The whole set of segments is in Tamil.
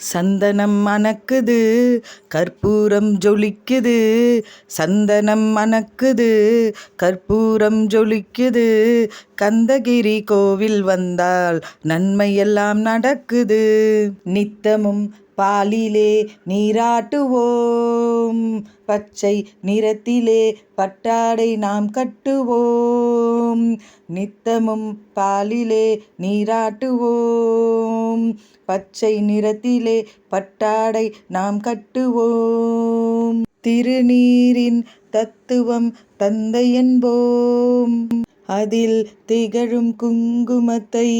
சந்தனம் மணக்குது, கற்பூரம் ஜொலிக்குது. சந்தனம் மணக்குது, கற்பூரம் ஜொலிக்குது. கந்தகிரி கோவில் வந்தால் நன்மையெல்லாம் நடக்குது. நித்தமும் பாலிலே நீராட்டுவோம், பச்சை நிறத்திலே பட்டாடை நாம் கட்டுவோம். நித்தமும் பாலிலே நீராட்டுவோம், பச்சை நிறத்திலே பட்டாடை நாம் கட்டுவோம். திருநீரின் தத்துவம் தந்தை என்போம், அதில் திகழும் குங்குமத்தை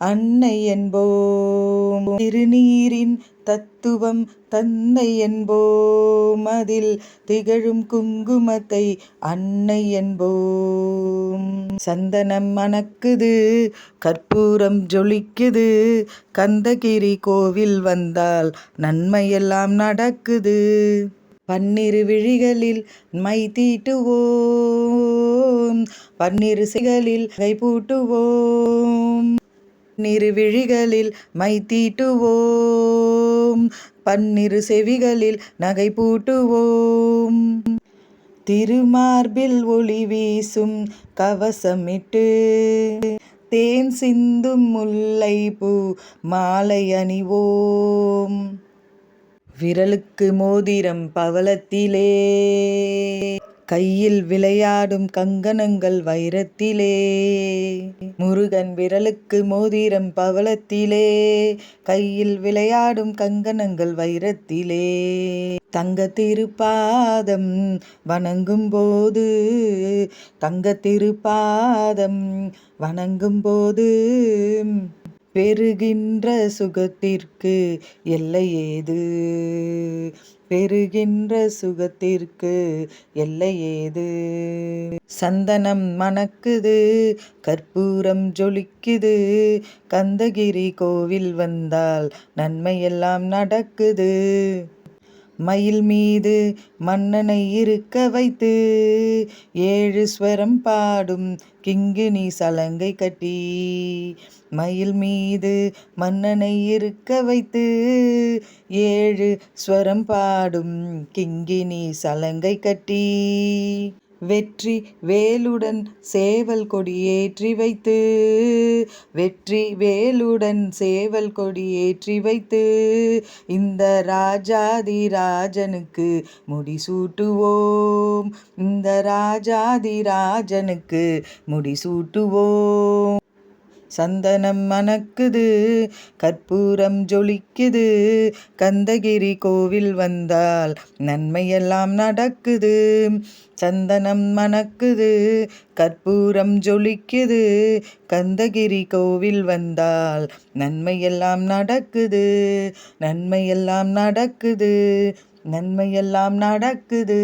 அன்னை என்போம். திருநீரின் தத்துவம் தந்தை என்போம், அதில் திகழும் குங்குமத்தை அன்னை என்போம். சந்தனம் மணக்குது, கற்பூரம் ஜொலிக்குது. கந்தகிரி கோவில் வந்தால் நன்மையெல்லாம் நடக்குது. பன்னிரு விழிகளில் மை தீட்டுவோம், பன்னிரு செவிகளில் நகை பூட்டுவோம். பன்னிரு விழிகளில் மை தீட்டுவோம், பன்னிரு செவிகளில் நகை பூட்டுவோம். திருமார்பில் ஒளி வீசும் கவசமிட்டு, தேன் சிந்தும் முல்லை பூ மாலை அணிவோம். விரலுக்கு மோதிரம் பவளத்திலே, கையில் விளையாடும் கங்கணங்கள் வைரத்திலே. முருகன் விரலுக்கு மோதிரம் பவளத்திலே, கையில் விளையாடும் கங்கணங்கள் வைரத்திலே. தங்க திருப்பாதம் வணங்கும் போது, தங்க திருப்பாதம் வணங்கும் போது, பெறுகின்ற சுகத்திற்கு எல்லை ஏது, பெறுகின்ற சுகத்திற்கு எல்லை ஏது. சந்தனம் மணக்குது, கற்பூரம் ஜொலிக்குது. கந்தகிரி கோவில் வந்தால் நன்மையெல்லாம் நடக்குது. மயில் மீது மன்னனை இருக்க வைத்து, 7 ஸ்வரம் பாடும் கிங்கிணி சலங்கை கட்டி. மயில் மீது மன்னனை இருக்க வைத்து, 7 ஸ்வரம் பாடும் கிங்கிணி சலங்கை கட்டி. வெற்றி வேலுடன் சேவல் கொடி ஏற்றி வைத்து, வெற்றி வேலுடன் சேவல் கொடி ஏற்றி வைத்து, இந்த ராஜாதி ராஜனுக்கு முடிசூட்டுவோம், இந்த ராஜாதி ராஜனுக்கு முடிசூட்டுவோம். சந்தனம் மணக்குது, கற்பூரம் ஜொலிக்குது. கந்தகிரி கோவில் வந்தால் நன்மையெல்லாம் நடக்குது. சந்தனம் மணக்குது, கற்பூரம் ஜொலிக்குது. கந்தகிரி கோவில் வந்தால் நன்மையெல்லாம் நடக்குது, நன்மையெல்லாம் நடக்குது, நன்மையெல்லாம் நடக்குது.